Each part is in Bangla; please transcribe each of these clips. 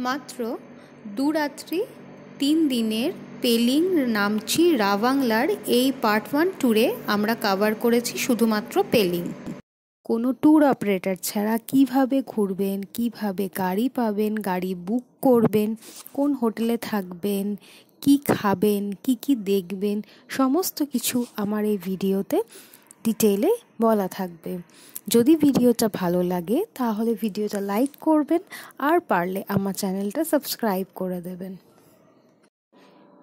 মাত্র 2 রাত্রি 3 দিনের পেলিং নামচি রাভাংলার এই পার্ট 1 ট্যুরে আমরা কভার করেছি শুধুমাত্র পেলিং। কোনো ট্যুর অপারেটর ছাড়া কিভাবে ঘুরবেন, কিভাবে গাড়ি পাবেন, গাড়ি বুক করবেন, কোন হোটেলে থাকবেন, কি খাবেন, কি দেখবেন, সমস্ত কিছু আমার এই ভিডিওতে ডিটেইলে বলা থাকবে। যদি ভিডিওটা ভালো লাগে তাহলে ভিডিওটা লাইক করবেন আর পারলে আমার চ্যানেলটা সাবস্ক্রাইব করে দেবেন।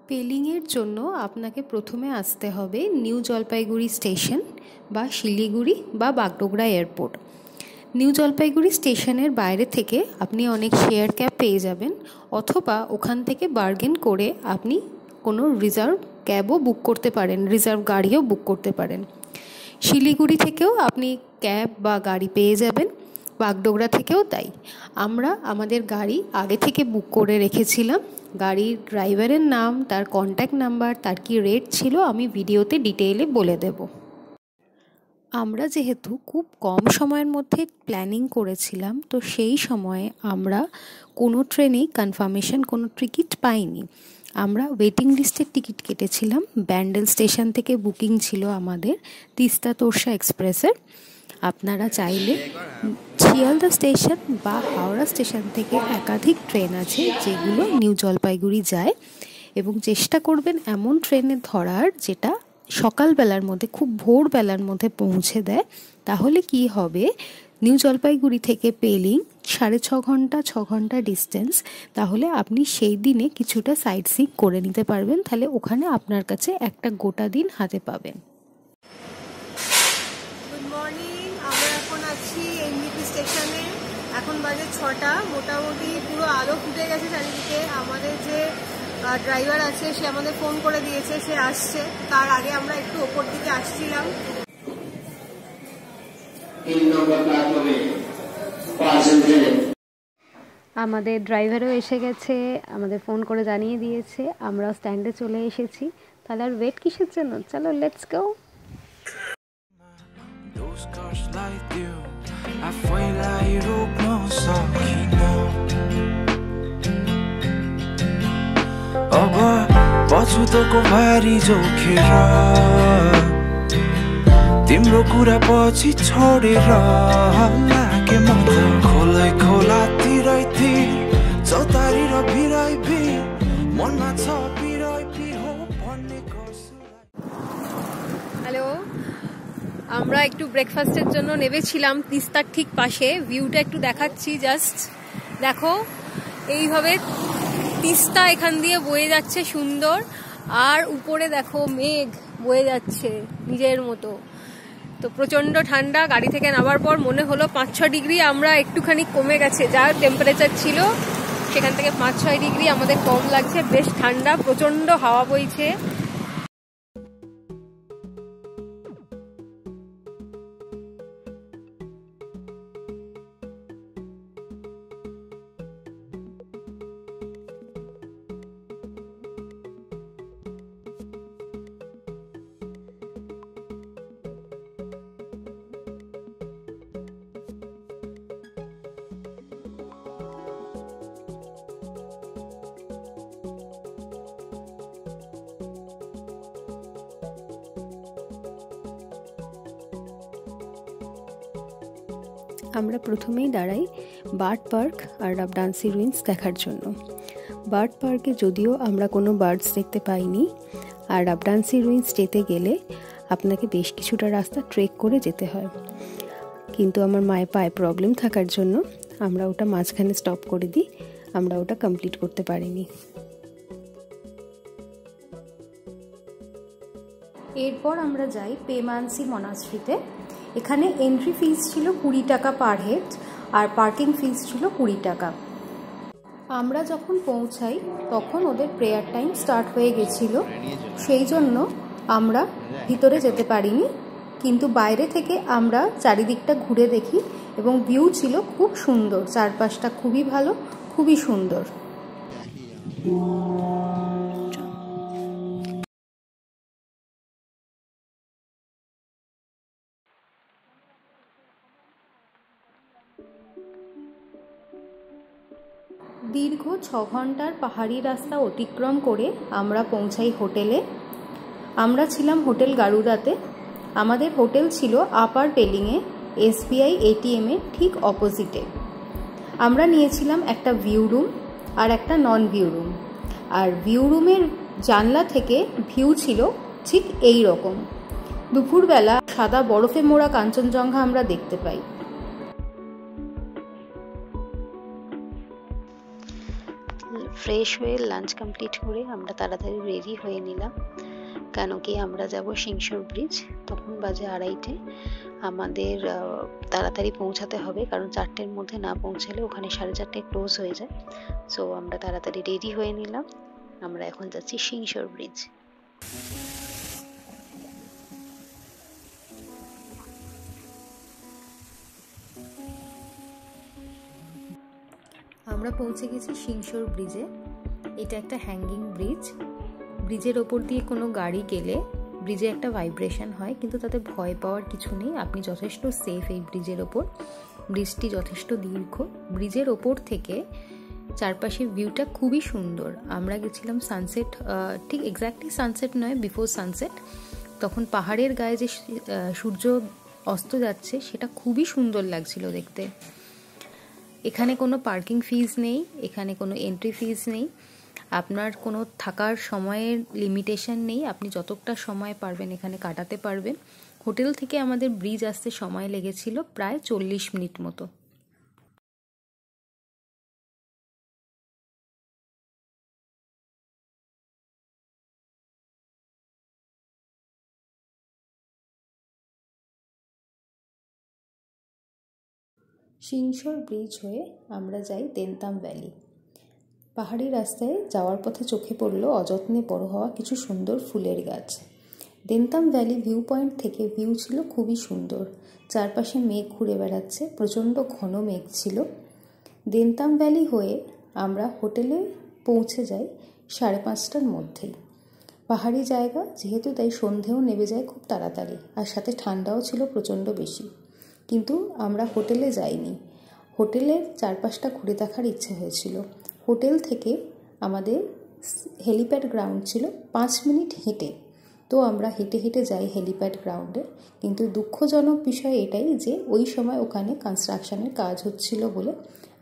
পেলিংয়ের জন্য আপনাকে প্রথমে আসতে হবে নিউ জলপাইগুড়ি স্টেশন বা শিলিগুড়ি বা বাগডোগরা এয়ারপোর্ট। নিউ জলপাইগুড়ি স্টেশনের বাইরে থেকে আপনি অনেক শেয়ার ক্যাব পেয়ে যাবেন, অথবা ওখান থেকে বার্গেন করে আপনি কোনো রিজার্ভ ক্যাবও বুক করতে পারেন, রিজার্ভ গাড়িও বুক করতে পারেন। শিলিগুড়ি থেকেও আপনি ক্যাব বা গাড়ি পেয়ে যাবেন, বাগডোগরা থেকেও তাই। আমরা আমাদের গাড়ি আগে থেকে বুক করে রেখেছিলাম। গাড়ির ড্রাইভারের নাম, তার কন্ট্যাক্ট নাম্বার, তার কি রেট ছিল আমি ভিডিওতে ডিটেইলে বলে দেব। আমরা যেহেতু খুব কম সময়ের মধ্যে প্ল্যানিং করেছিলাম, তো সেই সময়ে আমরা কোনো ট্রেনেই কনফার্মেশন কোনো টিকিট পাইনি। আমরা ওয়েটিং লিস্টের টিকিট কেটেছিলাম। ব্যান্ডেল স্টেশন থেকে বুকিং ছিল আমাদের তিস্তা তোরসা এক্সপ্রেসের। আপনারা চাইলে শিয়ালদা স্টেশন বা হাওড়া স্টেশন থেকে একাধিক ট্রেন আছে যেগুলো নিউ জলপাইগুড়ি যায়, এবং চেষ্টা করবেন এমন ট্রেনে ধরার যেটা সকালবেলার মধ্যে, খুব ভোরবেলার মধ্যে পৌঁছে দেয়। তাহলে কি হবে, নিউ জলপাইগুড়ি থেকে পেলিং 6.5 ঘন্টা ডিস্টেন্স। তাহলে আপনি সেই দিনে কিছুটা সাইট সিইং করে নিতে পারবেন। তাহলে ওখানে আপনার কাছে একটা গোটা দিন হাতে পাবেন। গুড মর্নিং, আমরা এখন আছি এনজিপি স্টেশনে। এখন বাজে 6টা। মোটামুটি পুরো আলো ফুটে গেছে চারিদিকে। আমাদের যে ড্রাইভার আছে সে আমাদের ফোন করে দিয়েছে, সে আসছে। তার আগে আমরা একটু ওপর দিকে আসছিলাম। আমাদের ড্রাইভারও এসে গেছে, আমাদের ফোন করে জানিয়ে দিয়েছে, আমরা স্ট্যান্ডে চলে এসেছি। তাহলে আর ওয়েট কিসের জন্য, চলো লেটস গো। अब पछुतोको भारी जोखेर तिम्रो कुरा पछि छोडेर लागे म त खोलै खोला तिरै तिर चौतारी र भिराइ भिर मनमा छ पिराइ पिर हो भन्ने गर्छु। হ্যালো, আমরা একটু ব্রেকফাস্টের জন্য নেমেছিলাম তিস্তার ঠিক পাশে। ভিউটা একটু দেখাচ্ছি, জাস্ট দেখো। এইভাবে তিস্তা এখান দিয়ে বয়ে যাচ্ছে সুন্দর, আর উপরে দেখো মেঘ বয়ে যাচ্ছে নিজের মতো। তো প্রচণ্ড ঠান্ডা। গাড়ি থেকে নামার পর মনে হলো 5-6 ডিগ্রি আমরা একটুখানি কমে গেছে, যা টেম্পারেচার ছিল সেখান থেকে 5-6 ডিগ্রি আমাদের কম লাগছে। বেশ ঠান্ডা, প্রচণ্ড হাওয়া বইছে। আমরা প্রথমেই দাঁড়াই বার্ড পার্ক আর ডাবডান্সি রুইন্স দেখার জন্য। বার্ড পার্কে যদিও আমরা কোনো বার্ডস দেখতে পাইনি, আর ডাবডান্সি রুইন্স যেতে গেলে আপনাকে বেশ কিছুটা রাস্তা ট্রেক করে যেতে হয়। কিন্তু আমার মায়ের পায়ে প্রবলেম থাকার জন্য আমরা ওটা মাঝখানে স্টপ করে দিই, আমরা ওটা কমপ্লিট করতে পারিনি। এরপর আমরা যাই পেমানসি মনাস্ট্রিতে। এখানে এন্ট্রি ফিস ছিল 20 টাকা পার হেড, আর পার্কিং ফিস ছিল 20 টাকা। আমরা যখন পৌঁছাই তখন ওদের প্রেয়ার টাইম স্টার্ট হয়ে গেছিল, সেই জন্য আমরা ভিতরে যেতে পারিনি। কিন্তু বাইরে থেকে আমরা চারিদিকটা ঘুরে দেখি, এবং ভিউ ছিল খুব সুন্দর। চারপাশটা খুবই ভালো, খুবই সুন্দর। দীর্ঘ দীর্ঘ 6 ঘন্টার পাহাড়ি রাস্তা অতিক্রম করে আমরা পৌঁছাই হোটেলে। আমরা ছিলাম হোটেল গারুড়াতে। আমাদের হোটেল ছিল আপার পেলিংয়ে, SBI ATM এর ঠিক অপোজিটে। আমরা নিয়েছিলাম একটা ভিউ রুম আর একটা নন ভিউ রুম। আর ভিউ রুমের জানলা থেকে ভিউ ছিল ঠিক এই রকম। দুপুরবেলা সাদা বরফে মোড়া কাঞ্চনজঙ্ঘা আমরা দেখতে পাই। ফ্রেশ হয়ে লাঞ্চ কমপ্লিট করে আমরা তাড়াতাড়ি রেডি হয়ে নিলাম, কেন কি আমরা যাব সিংসর ব্রিজ। তখন বাজে 2:30। আমাদের তাড়াতাড়ি পৌঁছাতে হবে, কারণ 4টের মধ্যে না পৌঁছালে ওখানে 4:30 ক্লোজ হয়ে যায়। সো আমরা তাড়াতাড়ি রেডি হয়ে নিলাম। আমরা এখন যাচ্ছি সিংসর ব্রিজ। আমরা পৌঁছে গেছি সিংসর ব্রিজে। এটা একটা হ্যাঙ্গিং ব্রিজ। ব্রিজের ওপর দিয়ে কোনো গাড়ি গেলে ব্রিজে একটা ভাইব্রেশন হয়, কিন্তু তাতে ভয় পাওয়ার কিছু নেই। আপনি যথেষ্ট সেফ এই ব্রিজের ওপর। ব্রিজটি যথেষ্ট দীর্ঘ। ব্রিজের ওপর থেকে চারপাশের ভিউটা খুবই সুন্দর। আমরা গেছিলাম সানসেট, ঠিক এক্স্যাক্টলি সানসেট নয়, বিফোর সানসেট। তখন পাহাড়ের গায়ে যে সূর্য অস্ত যাচ্ছে সেটা খুবই সুন্দর লাগছিল দেখতে। এখানে কোনো পার্কিং ফিজ নেই, এখানে কোনো এন্ট্রি ফিজ নেই, আপনার কোনো থাকার সময়ের লিমিটেশন নেই। আপনি যতটা সময় পারবেন এখানে কাটাতে পারবেন। হোটেল থেকে আমাদের ব্রিজ আসতে সময় লেগেছিল প্রায় 40 মিনিট মতো। সিংসর ব্রিজ হয়ে আমরা যাই দেনতাম ভ্যালি। পাহাড়ি রাস্তায় যাওয়ার পথে চোখে পড়ল অযত্নে বড় হওয়া কিছু সুন্দর ফুলের গাছ। দেনতাম ভ্যালি ভিউ পয়েন্ট থেকে ভিউ ছিল খুবই সুন্দর। চারপাশে মেঘ ঘুরে বেড়াচ্ছে, প্রচণ্ড ঘন মেঘ ছিল। দেনতাম ভ্যালি হয়ে আমরা হোটেলে পৌঁছে যাই 5:30টার মধ্যেই। পাহাড়ি জায়গা যেহেতু, তাই সন্ধেও নেমে যায় খুব তাড়াতাড়ি, আর সাথে ঠান্ডাও ছিল প্রচণ্ড বেশি। কিন্তু আমরা হোটেলে যাইনি। হোটেলের চারপাশটা ঘুরে দেখার ইচ্ছে হয়েছিল। হোটেল থেকে আমাদের হেলিপ্যাড গ্রাউন্ড ছিল 5 মিনিট হেঁটে। তো আমরা হেঁটে হেঁটে যাই হেলিপ্যাড গ্রাউন্ডে। কিন্তু দুঃখজনক বিষয় এটাই যে ওই সময় ওখানে কনস্ট্রাকশনের কাজ হচ্ছিল বলে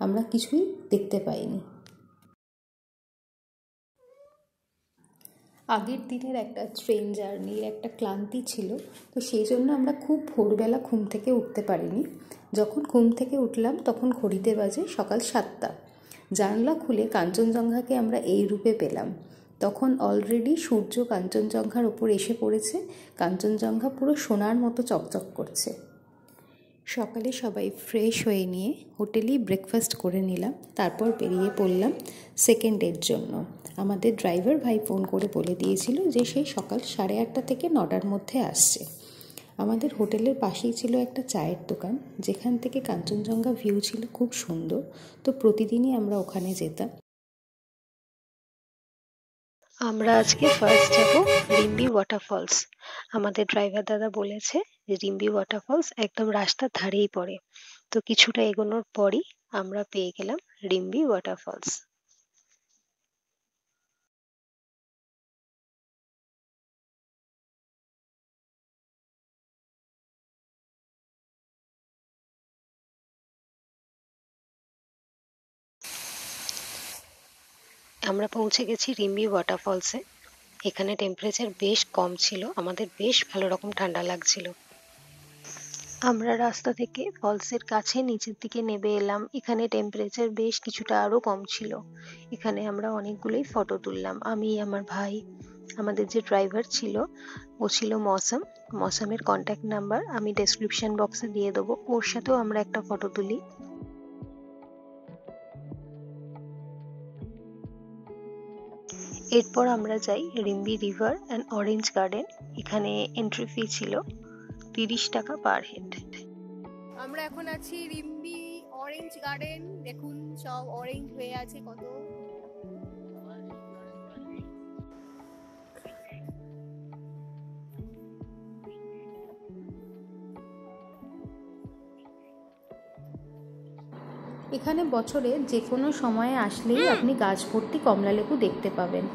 আমরা কিছুই দেখতে পাইনি। আগের দিনের একটা ট্রেন জার্নির একটা ক্লান্তি ছিল, তো সেই জন্য আমরা খুব ভোরবেলা ঘুম থেকে উঠতে পারিনি। যখন ঘুম থেকে উঠলাম তখন ঘড়িতে বাজে সকাল 7টা। জানলা খুলে কাঞ্চনজঙ্ঘাকে আমরা এই রূপে পেলাম। তখন অলরেডি সূর্য কাঞ্চনজঙ্ঘার ওপর এসে পড়েছে। কাঞ্চনজঙ্ঘা পুরো সোনার মতো চকচক করছে। সকালে সবাই ফ্রেশ হয়ে নিয়ে হোটেলেই ব্রেকফাস্ট করে নিলাম। তারপর বেরিয়ে পড়লাম সেকেন্ড ডের জন্য। আমাদের ড্রাইভার ভাই ফোন করে বলে দিয়েছিল যে সে সকাল 8:30 থেকে 9টার মধ্যে আসছে। আমাদের হোটেলের পাশেই ছিল একটা চায়ের দোকান, যেখান থেকে কাঞ্চনজঙ্ঘা ভিউ ছিল খুব সুন্দর। তো প্রতিদিনই আমরা ওখানে যেতাম। আমরা আজকে ফার্স্ট যাব রিম্বি ওয়াটারফলস। আমাদের ড্রাইভার দাদা বলেছে যে রিম্বি ওয়াটারফলস একদম রাস্তার ধারেই পড়ে। তো কিছুটা এগোনোর পরই আমরা পেয়ে গেলাম রিম্বি ওয়াটারফলস। আমরা পৌঁছে গেছি রিম্বি ওয়াটারফলসে। এখানে টেম্পারেচার বেশ কম ছিল, আমাদের বেশ ভালো রকম ঠান্ডা লাগছিল। আমরা রাস্তা থেকে ফলসের কাছে নিচের দিকে নেমে এলাম। এখানে টেম্পারেচার বেশ কিছুটা আরো কম ছিল। এখানে আমরা অনেকগুলোই ফটো তুললাম, আমি, আমার ভাই। আমাদের যে ড্রাইভার ছিল ও ছিল মৌসুমের কন্ট্যাক্ট নাম্বার আমি ডেসক্রিপশন বক্সে দিয়ে দেবো, ওর সাথেও আমরা একটা ফটো তুলি। এরপর আমরা যাই Rimbi river and orange garden. এখানে এন্ট্রি ফি ছিল 30 টাকা পার হেড। আমরা এখন আছি রিম্বি অরেঞ্জ গার্ডেন। দেখুন সব অরেঞ্জ হয়ে আছে কত। এখানে বছরে যে কোনো সময়ে আসলেই আপনি গাছ ভর্তি কমলালেবু দেখতে পাবেন,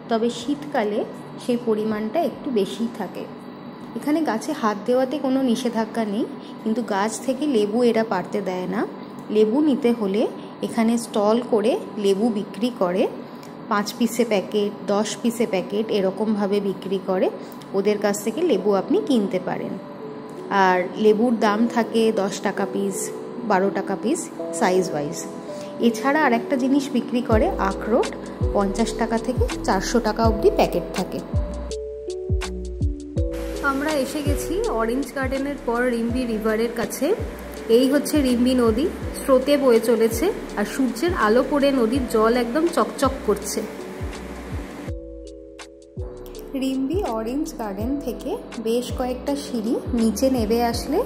তবে শীতকালে সেই পরিমাণটা একটু বেশিই থাকে। এখানে গাছে হাত দেওয়াতে কোনো নিষেধাজ্ঞা নেই, কিন্তু গাছ থেকে লেবু এরা পাড়তে দেয় না। লেবু নিতে হলে এখানে স্টল করে লেবু বিক্রি করে, 5 পিসে প্যাকেট, 10 পিসে প্যাকেট এরকমভাবে বিক্রি করে। ওদের কাছ থেকে লেবু আপনি কিনতে পারেন। আর লেবুর দাম থাকে 10 টাকা পিস, 12 টাকা পিস সাইজ ওয়াইজ। এছাড়া আরেকটা জিনিস বিক্রি করে আখরোট, 50 টাকা থেকে 400 টাকা অবধি প্যাকেট থাকে। আমরা এসে গেছি অরেঞ্জ গার্ডেনের পর রিম্বি রিভারের কাছে। এই হচ্ছে রিম্বি নদী, স্রোতে বয়ে চলেছে আর সূর্যের আলো পড়ে নদীর জল একদম চকচক করছে। রিম্বি অরেঞ্জ গার্ডেন থেকে বেশ কয়েকটা সিঁড়ি নিচে নেমে আসলে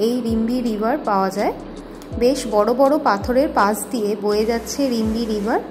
এই রিম্বি রিভার পাওয়া যায়। বেশ বড় বড় পাথরের পাশ দিয়ে বয়ে যাচ্ছে রিম্বি রিভার।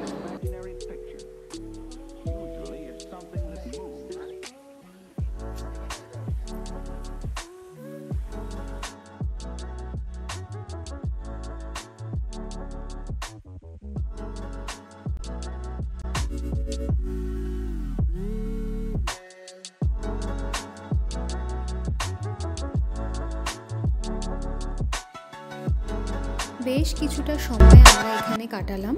বেশ কিছুটা সময় আমরা এখানে কাটালাম।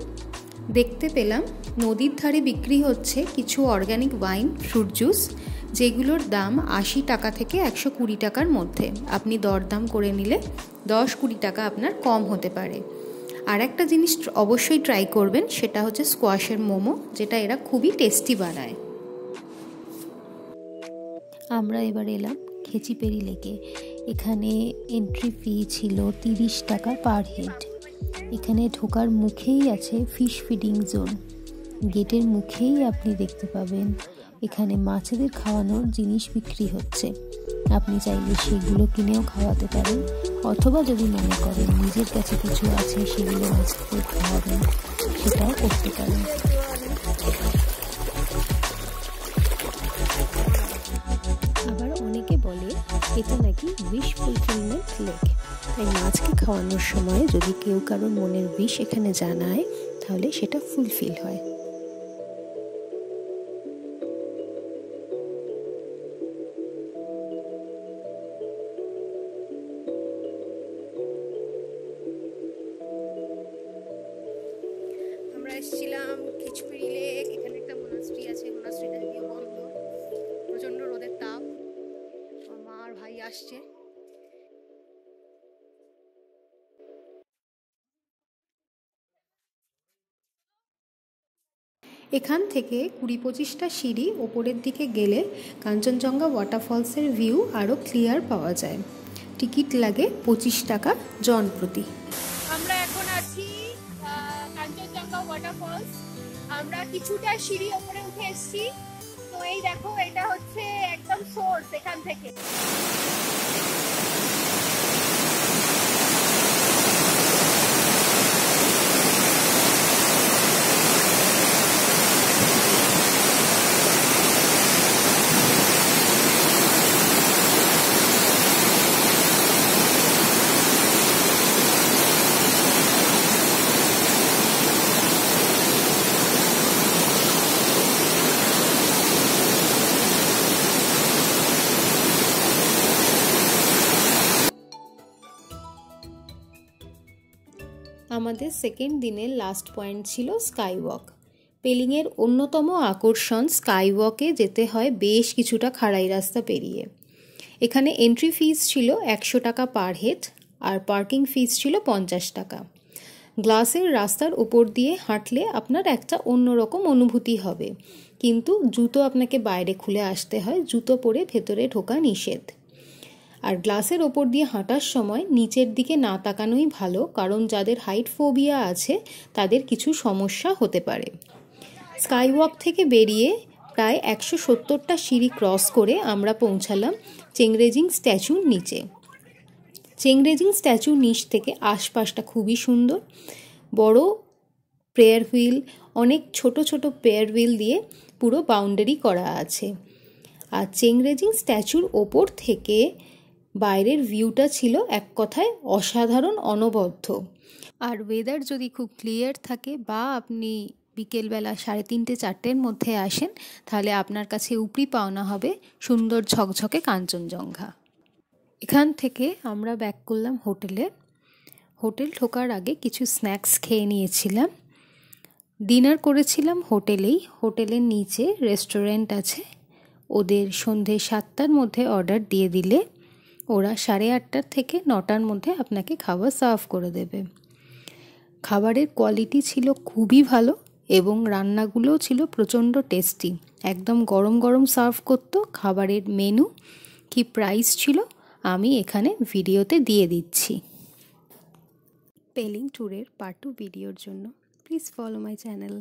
দেখতে পেলাম নদীর ধারে বিক্রি হচ্ছে কিছু অর্গ্যানিক ওয়াইন, ফ্রুট জুস, যেগুলোর দাম 80 টাকা থেকে 120 টাকার মধ্যে। আপনি দরদাম করে নিলে 10-20 টাকা আপনার কম হতে পারে। আর একটা জিনিস অবশ্যই ট্রাই করবেন, সেটা হচ্ছে স্কোয়াশের মোমো, যেটা এরা খুবই টেস্টি বানায়। আমরা এবার এলাম খেচিপেড়ি লেকে। এখানে এন্ট্রি ফি ছিল 30 টাকা পার হেড। এখানে ঢোকার মুখেই আছে ফিশ ফিডিং জোন। গেটের মুখেই আপনি দেখতে পাবেন এখানে মাছেদের খাওয়ানোর জিনিস বিক্রি হচ্ছে। আপনি চাইলে সেগুলো কিনেও খাওয়াতে পারেন, অথবা যদি মনে করেন নিজের কাছে কিছু আছে সেগুলো মাছদের খাওয়াবেন, সেটাও করতে পারেন। আবার অনেকে বলে এটা নাকি উইশ ফুলফিলমেন্ট লেক, তাই মাছকে খাওয়ানোর সময় যদি কেউ কারোর মনের উইশ এখানে জানায় তাহলে সেটা ফুলফিল হয়। আমরা এসেছিলাম খেচিপেড়ি লেক। এখানে একটা মোনাস্ট্রি আছে, মোনাস্ট্রিটা যদিও বন্ধ, প্রচন্ড রোদের তাপ। আমার মা আর ভাই আসছে। এখান থেকে 20-25টা সিঁড়ি ওপরের দিকে গেলে কাঞ্চনজঙ্ঘা ওয়াটারফলসের ভিউ আরও ক্লিয়ার পাওয়া যায়। টিকিট লাগে 25 টাকা জন প্রতি। আমরা এখন আছি কাঞ্চনজঙ্ঘা ওয়াটারফলস। আমরা কিছুটা সিঁড়ি ওপরে উঠে এসেছি। তো এই দেখো, এটা হচ্ছে একদম সোর্স এখান থেকে। আমাদের সেকেন্ড দিনের লাস্ট পয়েন্ট ছিল স্কাই ওয়াক। পেলিংয়ের অন্যতম আকর্ষণ স্কাই ওয়াকে যেতে হয় বেশ কিছুটা খাড়াই রাস্তা পেরিয়ে। এখানে এন্ট্রি ফিস ছিল 100 টাকা পার হেড আর পার্কিং ফিস ছিল 50 টাকা। গ্লাসের রাস্তার উপর দিয়ে হাঁটলে আপনার একটা অন্যরকম অনুভূতি হবে, কিন্তু জুতো আপনাকে বাইরে খুলে আসতে হয়, জুতো পরে ভেতরে ঢোকা নিষেধ। আর গ্লাসের ওপর দিয়ে হাঁটার সময় নিচের দিকে না তাকানোই ভালো, কারণ যাদের হাইট ফোবিয়া আছে তাদের কিছু সমস্যা হতে পারে। স্কাইওয়াক থেকে বেরিয়ে প্রায় 170টা সিঁড়ি ক্রস করে আমরা পৌঁছালাম চেংরেজিং স্ট্যাচুর নিচে। চেংরেজিং স্ট্যাচুর নিচ থেকে আশপাশটা খুবই সুন্দর, বড় প্রেয়ার হুইল, অনেক ছোট ছোট প্রেয়ার হুইল দিয়ে পুরো বাউন্ডারি করা আছে। আর চেংরেজিং স্ট্যাচুর ওপর থেকে বাইরের ভিউটা ছিল এক কথায় অসাধারণ, অনবদ্য। আর ওয়েদার যদি খুব ক্লিয়ার থাকে বা আপনি বিকেলবেলা 3:30-4টের মধ্যে আসেন, তাহলে আপনার কাছে উপরি পাওনা হবে সুন্দর ঝকঝকে কাঞ্চনজঙ্ঘা। এখান থেকে আমরা ব্যাক করলাম হোটেলে। হোটেল ঢোকার আগে কিছু স্ন্যাক্স খেয়ে নিয়েছিলাম। ডিনার করেছিলাম হোটেলেই। হোটেলের নিচে রেস্টুরেন্ট আছে। ওদের সন্ধে 7টার মধ্যে অর্ডার দিয়ে দিলে ওরা 8:30 থেকে 9টার মধ্যে আপনাকে খাবার সার্ভ করে দেবে। খাবারের কোয়ালিটি ছিল খুবই ভালো এবং রান্নাগুলোও ছিল প্রচণ্ড টেস্টি। একদম গরম গরম সার্ভ করতো। খাবারের মেনু কি প্রাইস ছিল আমি এখানে ভিডিওতে দিয়ে দিচ্ছি। পেলিং ট্যুরের পার্ট 2 ভিডিওর জন্য প্লিজ ফলো মাই চ্যানেল।